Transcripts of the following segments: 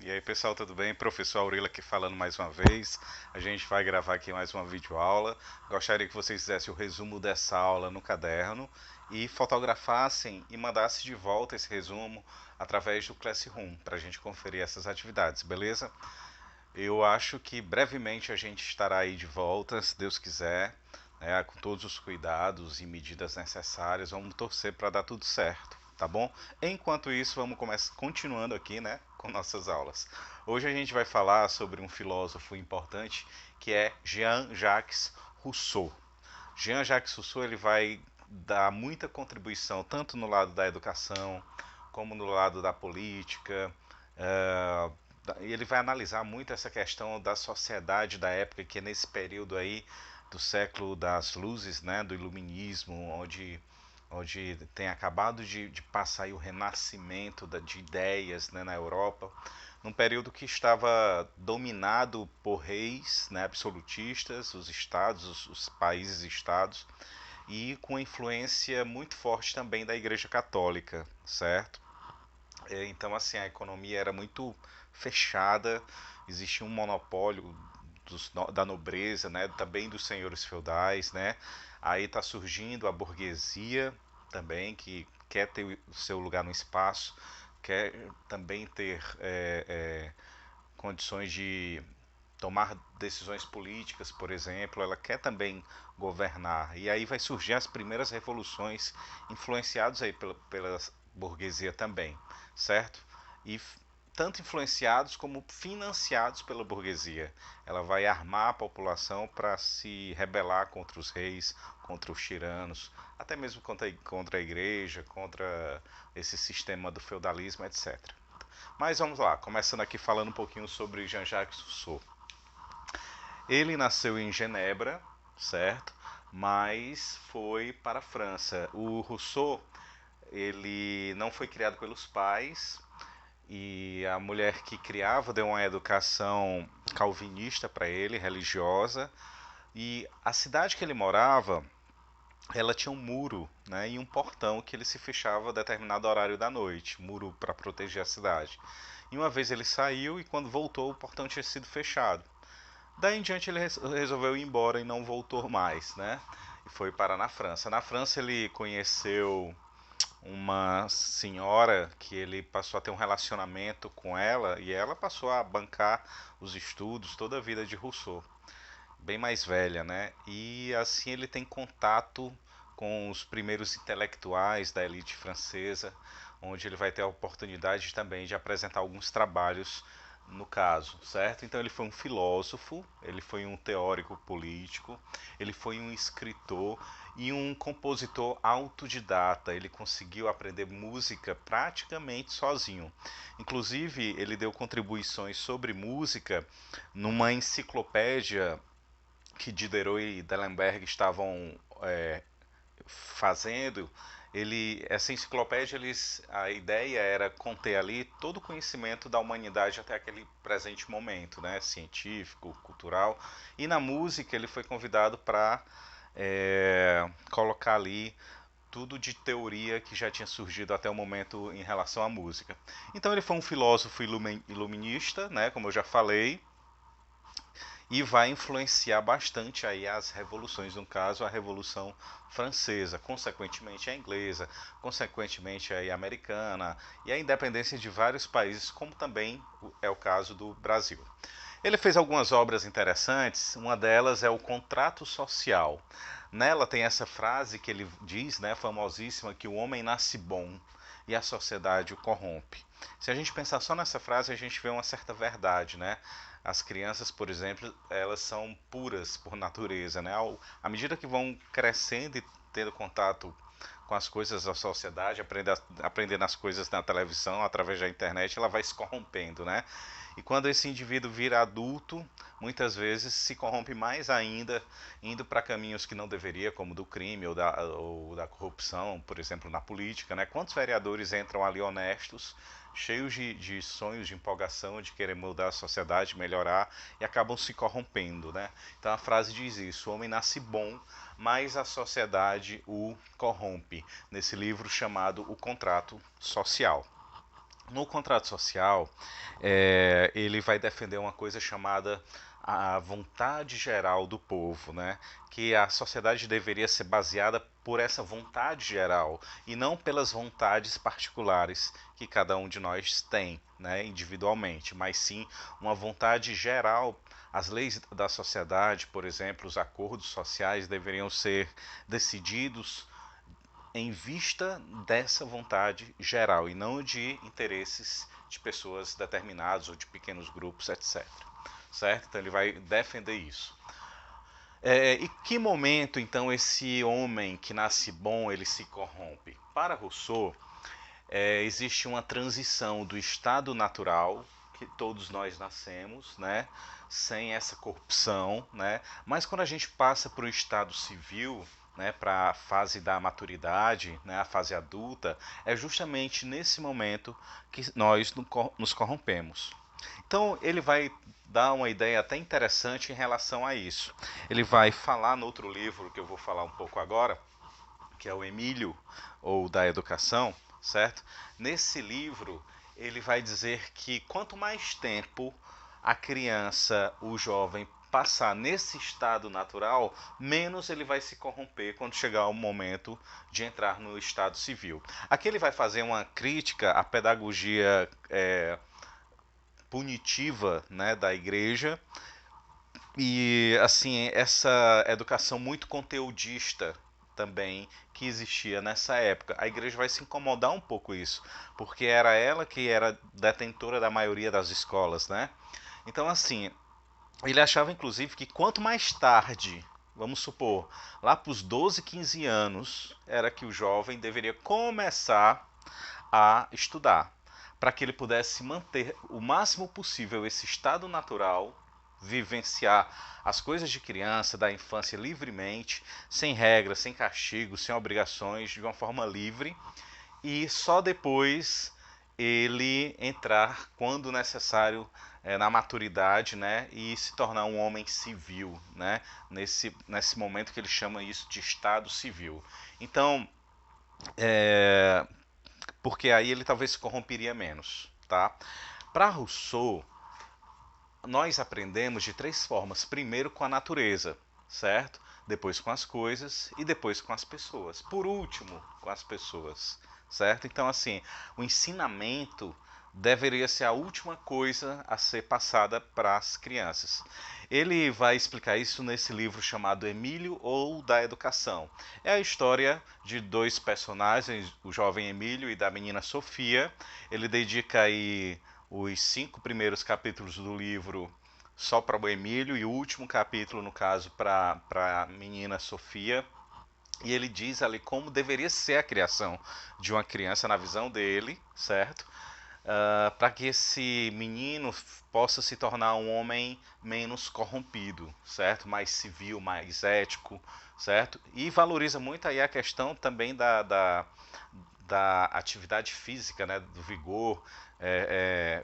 E aí pessoal, tudo bem? Professor Aurila aqui falando mais uma vez. A gente vai gravar aqui mais uma videoaula. Gostaria que vocês fizessem o resumo dessa aula no caderno e fotografassem e mandassem de volta esse resumo através do Classroom para a gente conferir essas atividades, beleza? Eu acho que brevemente a gente estará aí de volta, se Deus quiser, né, com todos os cuidados e medidas necessárias. Vamos torcer para dar tudo certo, tá bom? Enquanto isso, vamos continuando aqui, né, com nossas aulas. Hoje a gente vai falar sobre um filósofo importante que é Jean-Jacques Rousseau. Jean-Jacques Rousseau ele vai dar muita contribuição tanto no lado da educação como no lado da política. Uh, ele vai analisar muito essa questão da sociedade da época, que é nesse período aí do século das luzes, né, do iluminismo, onde tem acabado de passar aí o renascimento de ideias, né, na Europa, num período que estava dominado por reis, né, absolutistas, os estados, os países-estados, e com influência muito forte também da Igreja Católica, certo? Então, assim, a economia era muito fechada, existia um monopólio da nobreza, né, também dos senhores feudais, né. Aí está surgindo a burguesia também, que quer ter o seu lugar no espaço, quer também ter condições de tomar decisões políticas, por exemplo, ela quer também governar. E aí vai surgir as primeiras revoluções influenciadas aí pela burguesia também, certo? E tanto influenciados como financiados pela burguesia. Ela vai armar a população para se rebelar contra os reis, contra os tiranos, até mesmo contra a igreja, contra esse sistema do feudalismo, etc. Mas vamos lá, começando aqui falando um pouquinho sobre Jean-Jacques Rousseau. Ele nasceu em Genebra, certo? Mas foi para a França. O Rousseau, ele não foi criado pelos pais e a mulher que criava deu uma educação calvinista para ele, religiosa. E a cidade que ele morava, ela tinha um muro, né, e um portão que ele se fechava a determinado horário da noite, muro para proteger a cidade. E uma vez ele saiu e quando voltou o portão tinha sido fechado. Daí em diante ele resolveu ir embora e não voltou mais, né? E foi parar na França. Na França ele conheceu uma senhora que ele passou a ter um relacionamento com ela e ela passou a bancar os estudos, toda a vida de Rousseau, bem mais velha, né? E assim ele tem contato com os primeiros intelectuais da elite francesa, onde ele vai ter a oportunidade também de apresentar alguns trabalhos no caso, certo? Então ele foi um filósofo, ele foi um teórico político, ele foi um escritor e um compositor autodidata. Ele conseguiu aprender música praticamente sozinho. Inclusive, ele deu contribuições sobre música numa enciclopédia que Diderot e D'Alembert estavam fazendo. Essa enciclopédia, a ideia era conter ali todo o conhecimento da humanidade até aquele presente momento, né, científico, cultural. E na música ele foi convidado para colocar ali tudo de teoria que já tinha surgido até o momento em relação à música. Então ele foi um filósofo iluminista, né, como eu já falei, e vai influenciar bastante aí as revoluções, no caso a Revolução Francesa, consequentemente a inglesa, consequentemente a americana e a independência de vários países, como também é o caso do Brasil. Ele fez algumas obras interessantes, uma delas é o Contrato Social. Nela tem essa frase que ele diz, né, famosíssima, que o homem nasce bom e a sociedade o corrompe. Se a gente pensar só nessa frase, a gente vê uma certa verdade, né? As crianças, por exemplo, elas são puras por natureza, né? À medida que vão crescendo e tendo contato com as coisas da sociedade, aprendendo as coisas na televisão, através da internet, ela vai se corrompendo, né? E quando esse indivíduo vira adulto, muitas vezes se corrompe mais ainda, indo para caminhos que não deveria, como do crime ou da corrupção, por exemplo, na política, né? Quantos vereadores entram ali honestos, cheios de sonhos, de empolgação, de querer mudar a sociedade, melhorar, e acabam se corrompendo, né? Então a frase diz isso: o homem nasce bom, mas a sociedade o corrompe, nesse livro chamado O Contrato Social. No contrato social, ele vai defender uma coisa chamada a vontade geral do povo, né? Que a sociedade deveria ser baseada por essa vontade geral e não pelas vontades particulares que cada um de nós tem, né, individualmente, mas sim uma vontade geral. As leis da sociedade, por exemplo, os acordos sociais deveriam ser decididos em vista dessa vontade geral e não de interesses de pessoas determinadas ou de pequenos grupos, etc. Certo? Então ele vai defender isso. E que momento então esse homem que nasce bom ele se corrompe? Para Rousseau, existe uma transição do estado natural que todos nós nascemos, né, sem essa corrupção, né, mas quando a gente passa para o estado civil, né, para a fase da maturidade, né, a fase adulta, é justamente nesse momento que nós nos corrompemos. Então ele vai dar uma ideia até interessante em relação a isso. Ele vai falar no outro livro que eu vou falar um pouco agora, que é o Emílio, ou da Educação, certo? Nesse livro, ele vai dizer que quanto mais tempo a criança, o jovem, passar nesse estado natural, menos ele vai se corromper quando chegar o momento de entrar no estado civil. Aqui ele vai fazer uma crítica à pedagogia punitiva, né, da igreja, e assim, essa educação muito conteudista também que existia nessa época. A igreja vai se incomodar um pouco isso, porque era ela que era detentora da maioria das escolas, né? Então assim, ele achava inclusive que quanto mais tarde, vamos supor, lá para os 12, 15 anos, era que o jovem deveria começar a estudar, para que ele pudesse manter o máximo possível esse estado natural, vivenciar as coisas de criança, da infância livremente, sem regras, sem castigos, sem obrigações, de uma forma livre, e só depois ele entrar, quando necessário, na maturidade, né, e se tornar um homem civil, né, nesse momento que ele chama isso de estado civil. Então, porque aí ele talvez se corromperia menos, tá? Para Rousseau, nós aprendemos de três formas. Primeiro com a natureza, certo? Depois com as coisas e depois com as pessoas. Por último, com as pessoas, certo? Então, assim, o ensinamento deveria ser a última coisa a ser passada para as crianças. Ele vai explicar isso nesse livro chamado Emílio ou da Educação. É a história de dois personagens, o jovem Emílio e da menina Sofia. Ele dedica aí os 5 primeiros capítulos do livro só para o Emílio e o último capítulo, no caso, para a menina Sofia. E ele diz ali como deveria ser a criação de uma criança na visão dele, certo? Para que esse menino possa se tornar um homem menos corrompido, certo? Mais civil, mais ético, certo? E valoriza muito aí a questão também da atividade física, né? Do vigor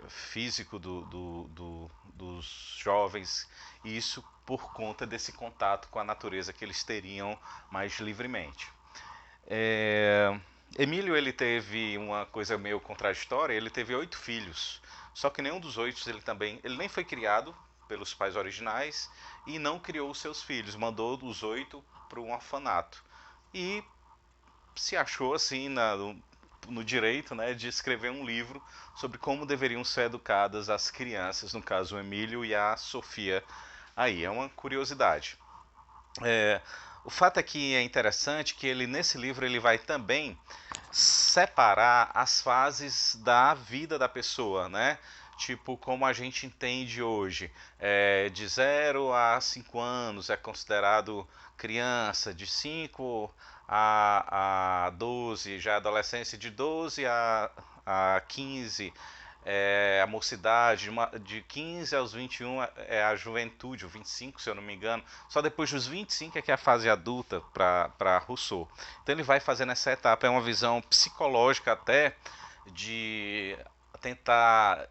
físico dos jovens, e isso por conta desse contato com a natureza que eles teriam mais livremente. Emílio ele teve uma coisa meio contraditória, ele teve 8 filhos, só que nenhum dos 8 ele nem foi criado pelos pais originais e não criou os seus filhos, mandou os 8 para um orfanato e se achou assim no direito, né, de escrever um livro sobre como deveriam ser educadas as crianças, no caso o Emílio e a Sofia. Aí é uma curiosidade. O fato é que é interessante que ele nesse livro ele vai também separar as fases da vida da pessoa, né? Tipo, como a gente entende hoje, de 0 a 5 anos é considerado criança, de 5 a 12 já é adolescência, de 12 a 15 a mocidade, de 15 aos 21 é a juventude, o 25, se eu não me engano. Só depois dos 25 é que é a fase adulta para Rousseau. Então ele vai fazendo essa etapa, é uma visão psicológica até de tentar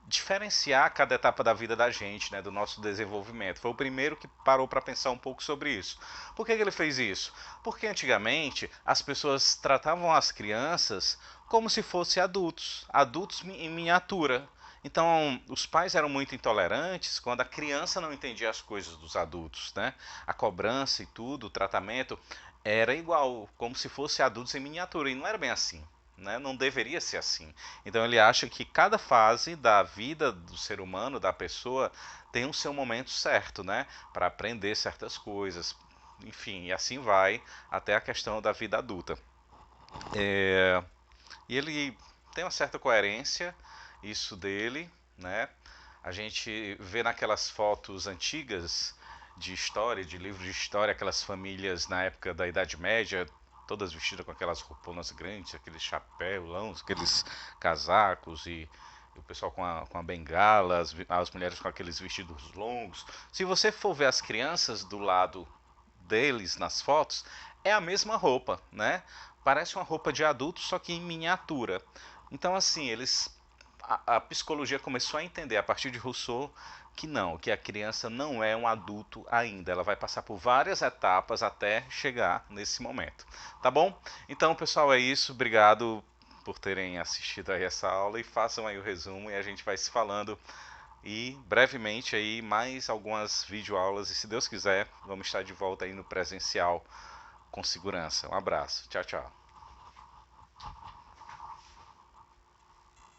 diferenciar cada etapa da vida da gente, né, do nosso desenvolvimento. Foi o primeiro que parou para pensar um pouco sobre isso. Por que ele fez isso? Porque antigamente as pessoas tratavam as crianças como se fossem adultos, adultos em miniatura. Então, os pais eram muito intolerantes quando a criança não entendia as coisas dos adultos, né? A cobrança e tudo, o tratamento era igual, como se fosse adultos em miniatura, e não era bem assim. Né? Não deveria ser assim. Então ele acha que cada fase da vida do ser humano, da pessoa, tem o seu momento certo, né? Para aprender certas coisas. Enfim, e assim vai até a questão da vida adulta. E ele tem uma certa coerência, isso dele, né? A gente vê naquelas fotos antigas de história, de livros de história, aquelas famílias na época da Idade Média, todas vestidas com aquelas rouponas grandes, aqueles chapéus, aqueles casacos e o pessoal com a bengala, as mulheres com aqueles vestidos longos. Se você for ver as crianças do lado deles nas fotos, é a mesma roupa, né? Parece uma roupa de adulto, só que em miniatura. Então, assim, a psicologia começou a entender a partir de Rousseau que não, que a criança não é um adulto ainda, ela vai passar por várias etapas até chegar nesse momento, tá bom? Então, pessoal, é isso, obrigado por terem assistido aí essa aula e façam aí o resumo e a gente vai se falando e brevemente aí mais algumas videoaulas e se Deus quiser, vamos estar de volta aí no presencial com segurança. Um abraço. Tchau, tchau.